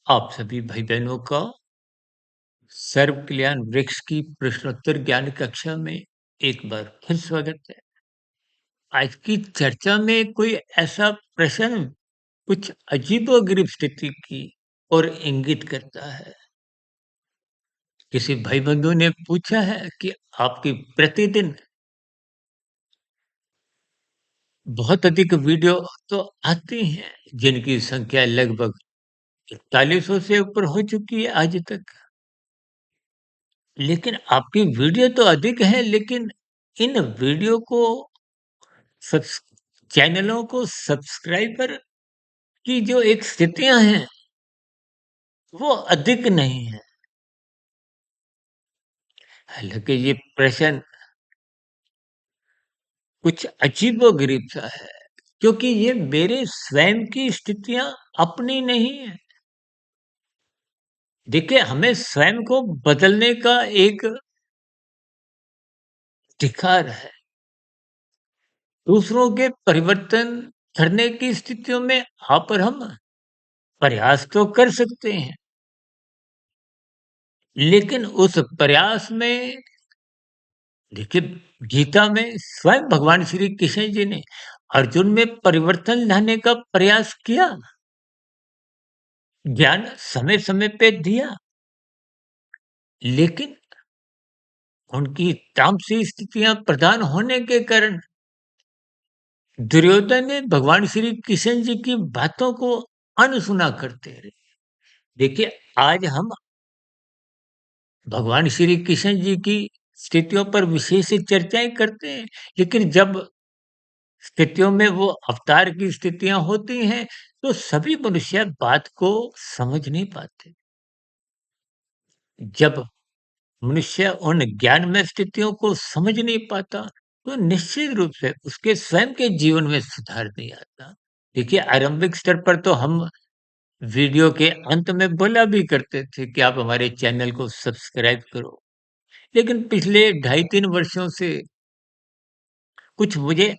आप सभी भाई-बहनों का सर्व कल्याण वृक्ष की प्रश्नोत्तर ज्ञान कक्षा में एक बार फिर स्वागत है। आज की चर्चा में कोई ऐसा प्रश्न कुछ अजीबो-गरीब स्थिति की ओर इंगित करता है। किसी भाई-बंधु ने पूछा है कि आपकी प्रतिदिन बहुत अधिक वीडियो तो आती हैं, जिनकी संख्या लगभग 4100 से ऊपर हो चुकी है आज तक। लेकिन आपकी वीडियो तो अधिक है, लेकिन इन वीडियो को सब्स चैनलों को सब्सक्राइबर की जो एक स्थितियाँ हैं, वो अधिक नहीं है। हालाँकि ये प्रश्न कुछ अजीबो-गरीब सा है, क्योंकि ये मेरे स्वयं की स्थितियाँ अपनी नहीं है। देखिए, हमें स्वयं को बदलने का एक अधिकार है। दूसरों के परिवर्तन करने की स्थितियों में आप और हम प्रयास तो कर सकते हैं, लेकिन उस प्रयास में देखिए, गीता में स्वयं भगवान श्री कृष्ण जी ने अर्जुन में परिवर्तन लाने का प्रयास किया, ज्ञान समय-समय पे दिया, लेकिन उनकी तामसी स्थितियां प्रधान होने के कारण दुर्योधन ने भगवान श्री कृष्ण जी की बातों को अनसुना करते रहे। देखिए, आज हम भगवान श्री कृष्ण जी की स्थितियों पर विशेष चर्चाएं करते हैं, लेकिन जब स्थितियों में वो अवतार की स्थितियाँ होती हैं, तो सभी मनुष्य बात को समझ नहीं पाते। जब मनुष्य उन ज्ञानमय स्थितियों को समझ नहीं पाता, तो निश्चित रूप से उसके स्वयं के जीवन में सुधार नहीं आता। देखिए, आरंभिक स्तर पर तो हम वीडियो के अंत में बोला भी करते थे कि आप हमारे चैनल को सब्सक्राइब करो। लेकिन पिछले ढाई 3 वर्षों से कुछ मुझे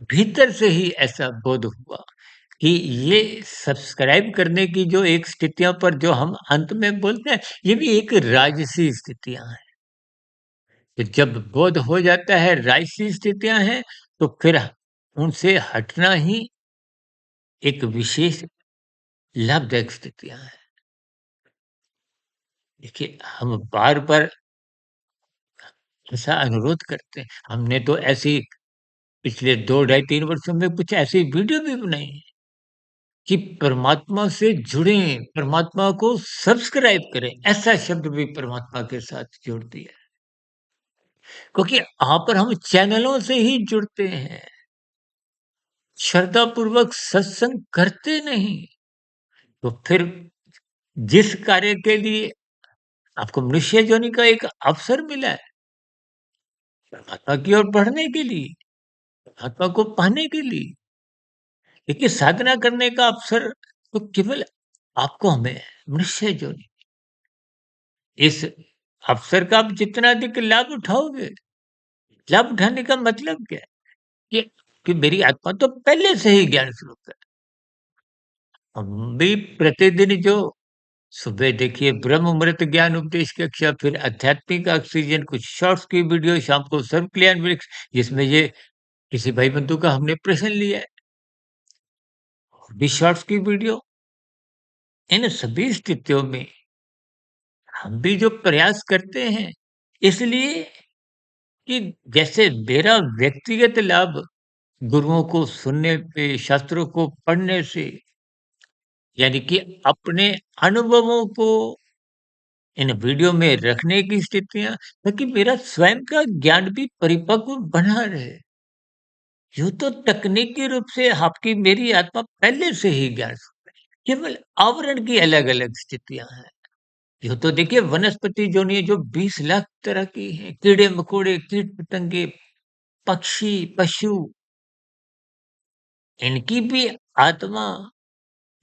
भीतर से ही ऐसा बोध हुआ कि ये सब्सक्राइब करने की जो एक स्थितियों पर जो हम अंत में बोलते हैं, ये भी एक राजसी स्थितियाँ हैं। तो जब बोध हो जाता है राजसी स्थितियाँ हैं, तो फिर उनसे हटना ही एक विशेष लाभदायक स्थितियाँ हैं। देखिए, हम बार-बार ऐसा अनुरोध करते हैं। हमने तो ऐसी पिछले 2 ढाई 3 वर्षों में कुछ ऐसी वीडियो भी बनाई हैं कि परमात्मा से जुड़ें, परमात्मा को सब्सक्राइब करें, ऐसा शब्द भी परमात्मा के साथ जोड़ दिया है। क्योंकि यहाँ पर हम चैनलों से ही जुड़ते हैं, श्रद्धापूर्वक सत्संग करते नहीं। तो फिर जिस कार्य के लिए आपको मनुष्य योनि का एक अवसर मिला है, परमात्मा की ओर बढ़ने के लिए, परमात्मा को पाने के लिए, देखिए साधना करने का अवसर तो केवल आपको हमें है, मनुष्य योनि। इस अवसर का आप जितना अधिक लाभ उठाओगे, लाभ उठाने का मतलब क्या है? कि मेरी आत्मा तो पहले से ही ज्ञान स्वरूप है। हम भी प्रतिदिन जो सुबह देखिए ब्रह्म मुहूर्त ज्ञान उपदेश कक्षा, फिर आध्यात्मिक ऑक्सीजन, कुछ शॉर्ट्स की वीडियो, शाम को सर्व कल्याण वृक्ष, जिसमें ये किसी भाई बंधु का हमने प्रश्न लिया है, और भी शॉर्ट्स की वीडियो, इन सभी स्थितियों में हम भी जो प्रयास करते हैं, इसलिए कि जैसे मेरा व्यक्तिगत लाभ गुरुओं को सुनने पे, शास्त्रों को पढ़ने से, यानी कि अपने अनुभवों को इन वीडियो में रखने की स्थितियाँ, ताकि मेरा स्वयं का ज्ञान भी परिपक्व बना रहे। यूँ तो तकनीकी रूप से आपकी मेरी आत्मा पहले से ही ज्ञान स्वरूप है, केवल आवरण की अलग-अलग स्थितियाँ हैं। यूँ तो देखिए वनस्पति जोनि जो 20 लाख तरह की हैं, कीड़े-मकोड़े, कीट-पतंगे, पक्षी, पशु, इनकी भी आत्मा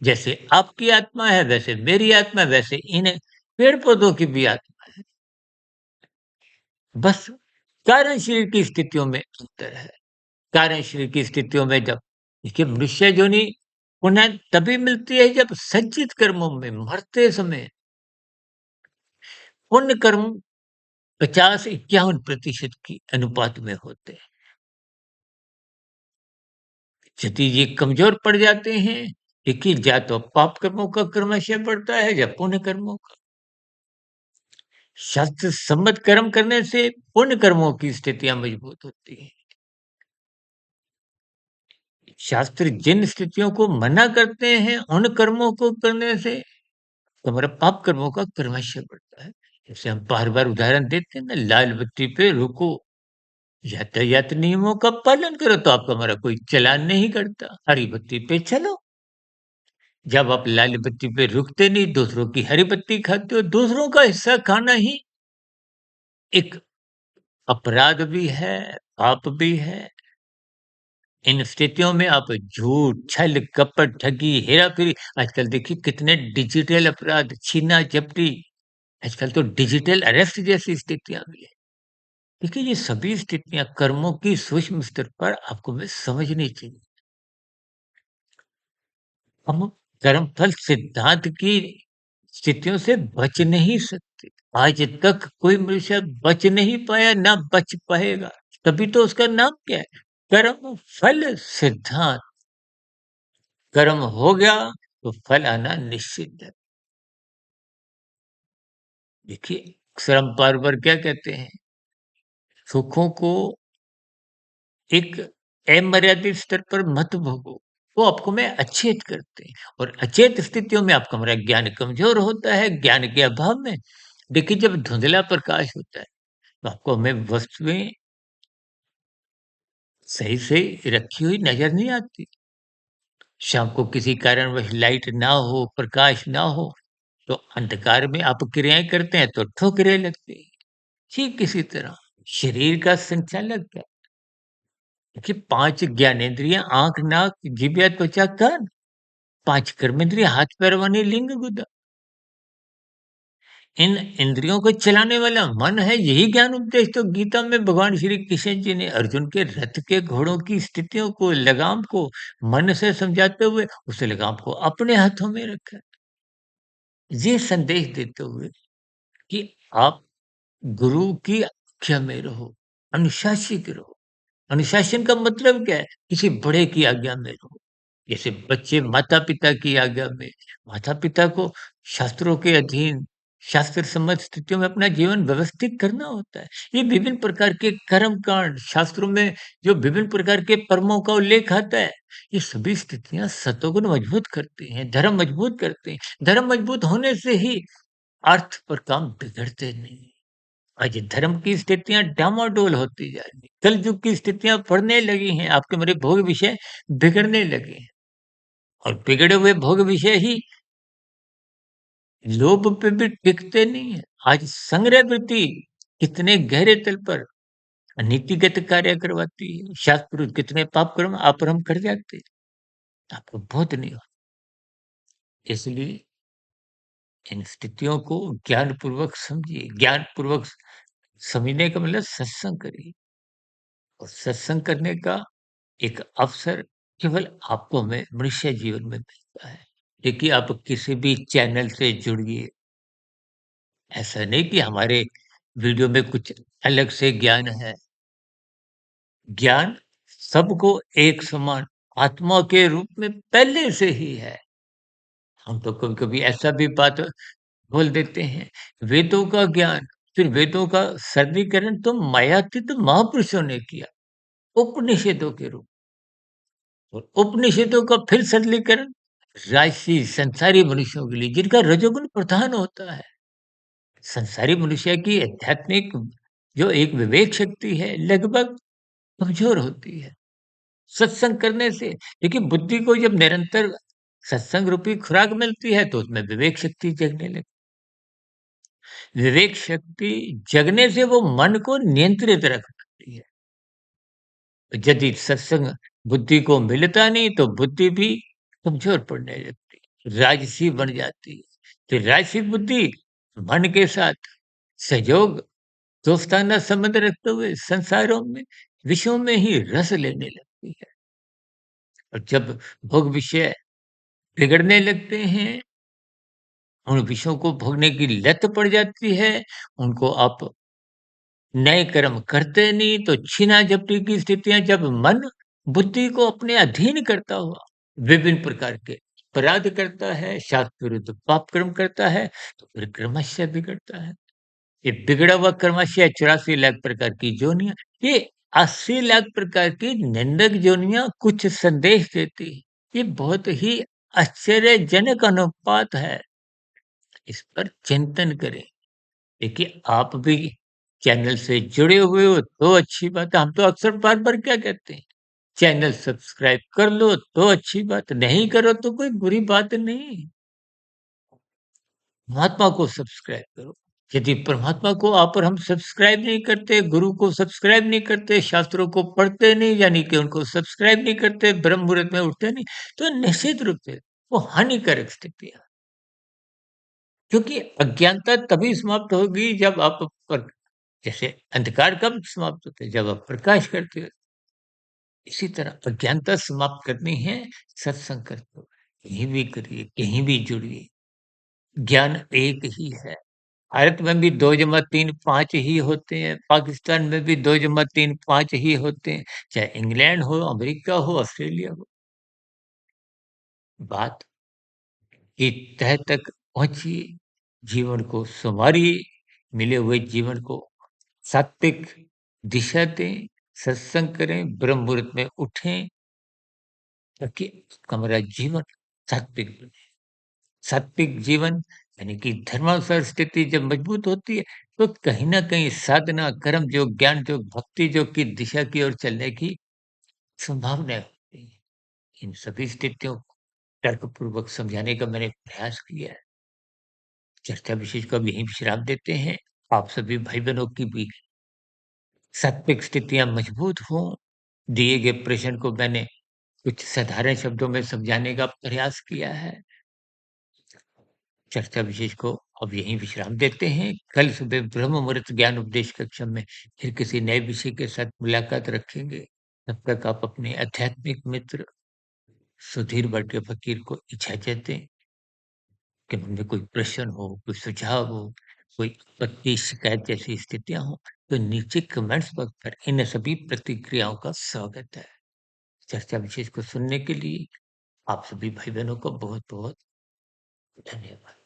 जैसे आपकी आत्मा है, वैसे मेरी आत्मा है, वैसे इन पेड़-पौधों की भी आत्मा है। बस कार्यशील की स्थितियों में अंतर है। कार्यशील की स्थितियों में जब देखिए मनुष्य योनि पुण्य तभी मिलती है जब संचित कर्मों में मरते समय पुण्य कर्म 50-51% की अनुपात में होते हैं। यदि ये कमज़ोर पड़ जाते हैं, देखिए या तो पाप कर्मों का क्रमशः बढ़ता है या पुण्य कर्मों का। शास्त्र सम्मत कर्म करने से पुण्य कर्मों की स्थितियाँ मजबूत होती हैं। शास्त्र जिन स्थितियों को मना करते हैं, उन कर्मों को करने से तुम्हारा पाप कर्मों का क्रमशः बढ़ता है। जैसे हम बार-बार उदाहरण देते हैं ना, लाल बत्ती पे रुको, यातायात नियमों का पालन करो तो आपका हमारा कोई चालान नहीं करता, हरी बत्ती पे चलो। जब आप लाल बत्ती पे रुकते नहीं, दूसरों की हरी बत्ती खाते हो, दूसरों का हिस्सा खाना ही एक अपराध भी है, पाप भी है। इन स्थितियों में आप झूठ, छल, कपट, ठगी, हेरा-फेरी, आजकल देखिए कितने डिजिटल अपराध, छीना-झपटी, आजकल तो डिजिटल अरेस्ट जैसी स्थितियाँ भी हैं। देखिए ये सभी स्थितियाँ कर्मों की सूक्ष्म स्तर पर आपको हमें समझनी चाहिए। हम कर्मफल सिद्धांत की स्थितियों से बच नहीं सकते। आज तक कोई मनुष्य बच नहीं पाया, ना बच पाएगा। तभी तो उसका नाम क्या है? कर्म फल सिद्धांत। कर्म हो गया तो फल आना निश्चित है। देखिए, अक्सर हम बार-बार क्या कहते हैं? सुखों को एक अमर्यादित स्तर पर मत भोगो। वो आपको में अचेत करते हैं और अचेत स्थितियों में आपका हमारा ज्ञान कमज़ोर होता है। ज्ञान के अभाव में देखिए जब धुंधला प्रकाश होता है, तो आपको हमें वस्तुएँ सही से रखी हुई नज़र नहीं आती। शाम को किसी कारणवश लाइट ना हो, प्रकाश ना हो, तो अंधकार में आप क्रियाएँ करते हैं तो ठोकरें लगती हैं। ठीक इसी तरह शरीर का संचालक क्या है? देखिए 5 ज्ञानेंद्रियाँ आँख, नाक, जिह्वा, त्वचा, कान, 5 कर्मेंद्रिय हाथ, पैर, वाणी, लिंग, गुदा। इन इंद्रियों को चलाने वाला मन है, यही ज्ञान उपदेश तो गीता में भगवान श्री कृष्ण जी ने अर्जुन के रथ के घोड़ों की स्थितियों को, लगाम को मन से समझाते हुए उस लगाम को अपने हाथों में रखा। ये संदेश देते हुए कि आप गुरु की आज्ञा में रहो, अनुशासित रहो। अनुशासन का मतलब क्या है? किसी बड़े की आज्ञा में रहो। जैसे बच्चे माता-पिता की आज्ञा में, माता-पिता को शास्त्रों के अधीन, शास्त्र सम्मत स्थितियों में अपना जीवन व्यवस्थित करना होता है। ये विभिन्न प्रकार के कर्म-कांड शास्त्रों में जो विभिन्न प्रकार के कर्मों का उल्लेख आता है, ये सभी स्थितियाँ सतोगुण मजबूत करती हैं, धर्म मजबूत करते हैं। धर्म मजबूत होने से ही अर्थ और काम बिगड़ते नहीं। आज धर्म की स्थितियाँ डामाडोल होती जा रही हैं। कलयुग की स्थितियाँ बढ़ने लगी हैं, आपके मेरे भोग विषय बिगड़ने लगे हैं और बिगड़े हुए भोग विषय ही लोभ पे भी टिकते नहीं हैं। आज संग्रह वृत्ति कितने गहरे तल पर नीतिगत कार्य करवाती है। शास्त्र विरुद्ध कितने पाप कर्म आप और हम कर जाते हैं। आपको बोध नहीं हो। इसलिए इन स्थितियों को ज्ञानपूर्वक समझिए, ज्ञानपूर्वक समझने का मतलब सत्संग करिए और सत्संग करने का एक अवसर केवल आपको हमें मनुष्य जीवन में मिलता है। देखिए आप किसी भी चैनल से जुड़िए, ऐसा नहीं कि हमारे वीडियो में कुछ अलग से ज्ञान है। ज्ञान सबको एक समान आत्मा के रूप में पहले से ही है। हम तो कभी-कभी ऐसा भी बात बोल देते हैं, वेदों का ज्ञान, फिर वेदों का सरलीकरण तो मायातीत महापुरुषों ने किया, उपनिषदों के रूप और उपनिषदों का फिर सरलीकरण राजसी संसारी मनुष्यों के लिए जिनका रजोगुण प्रधान होता है। संसारी मनुष्य की आध्यात्मिक जो एक विवेक शक्ति है लगभग कमजोर होती है। सत्संग करने से देखिए बुद्धि को जब निरंतर सत्संग रूपी खुराक मिलती है तो उसमें विवेक शक्ति जगने लगती है। विवेक शक्ति जगने से वो मन को नियंत्रित रख पाती है। यदि सत्संग बुद्धि को मिलता नहीं तो बुद्धि भी कमजोर पड़ने लगती है, राजसी बन जाती है। तो राजसी बुद्धि मन के साथ सहयोग दोस्ताना संबंध रखते हुए संसारों में विषयों में ही रस लेने लगती है और जब भोग विषय बिगड़ने लगते हैं, उन विषयों को भोगने की लत पड़ जाती है, उनको आप नए कर्म करते नहीं तो छीना-झपटी की स्थितियाँ जब मन बुद्धि को अपने अधीन करता हुआ विभिन्न प्रकार के अपराध करता है, शास्त्र विरुद्ध पाप कर्म करता है, तो फिर क्रमशः बिगड़ता है। ये बिगड़ा हुआ क्रमशः 84 लाख प्रकार की योनियाँ, ये 80 लाख प्रकार की निंदक योनियाँ कुछ संदेश देती हैं। ये बहुत ही आश्चर्यजनक अनुपात है। इस पर चिंतन करें। देखिए, आप भी चैनल से जुड़े हुए हो तो अच्छी बात है। हम तो अक्सर बार-बार क्या कहते हैं, चैनल सब्सक्राइब कर लो तो अच्छी बात, नहीं करो तो कोई बुरी बात नहीं। परमात्मा को सब्सक्राइब करो। यदि परमात्मा को आप और हम सब्सक्राइब नहीं करते, गुरु को सब्सक्राइब नहीं करते, शास्त्रों को पढ़ते नहीं यानी कि उनको सब्सक्राइब नहीं करते, ब्रह्म मुहूर्त में उठते नहीं, तो निश्चित रूप से वो हानिकारक स्थिति है। क्योंकि अज्ञानता तभी समाप्त होगी जब आप पर जैसे अंधकार कब समाप्त होता है? जब आप प्रकाश करते हो। इसी तरह अज्ञानता समाप्त करनी है, सत्संग करते हुए। कहीं भी करिए, कहीं भी जुड़िए, ज्ञान एक ही है। भारत में भी 2 जमा 3 5 ही होते हैं, पाकिस्तान में भी 2 जमा 3 5 ही होते हैं, चाहे इंग्लैंड हो, अमेरिका हो, ऑस्ट्रेलिया हो। बात की तह तक पहुँचिए, जीवन को सँवारिए, मिले हुए जीवन को सात्विक दिशा दें, सत्संग करें, ब्रह्म मुहूर्त में उठें, ताकि हमारा जीवन सात्विक बने। सात्विक जीवन यानी कि धर्मानुसार स्थिति जब मजबूत होती है, तो कहीं न कहीं साधना, कर्म योग, ज्ञान योग, भक्ति योग की दिशा की ओर चलने की संभावनाएँ होती हैं। इन सभी स्थितियों को तर्कपूर्वक समझाने का मैंने प्रयास किया है। चर्चा विशेष को अब यहीं विश्राम देते हैं। आप सभी भाई-बहनों की भी सात्विक स्थितियाँ मजबूत हों, दिए गए प्रश्न को मैंने कुछ साधारण शब्दों में समझाने का प्रयास किया है। चर्चा विशेष को अब यहीं विश्राम देते हैं। कल सुबह ब्रह्म मुहूर्त ज्ञान उपदेश कक्षा में फिर किसी नए विषय के साथ मुलाकात रखेंगे। तब तक आप अपने आध्यात्मिक मित्र सुधीर बड़के फकीर को इजाज़त दें कि मन में कोई प्रश्न हो, कोई सुझाव हो, कोई आपत्ति, शिकायत जैसी स्थितियाँ हों, तो नीचे कमेंट्स बॉक्स पर इन सभी प्रतिक्रियाओं का स्वागत है। चर्चा विशेष को सुनने के लिए आप सभी भाई-बहनों को बहुत-बहुत धन्यवाद।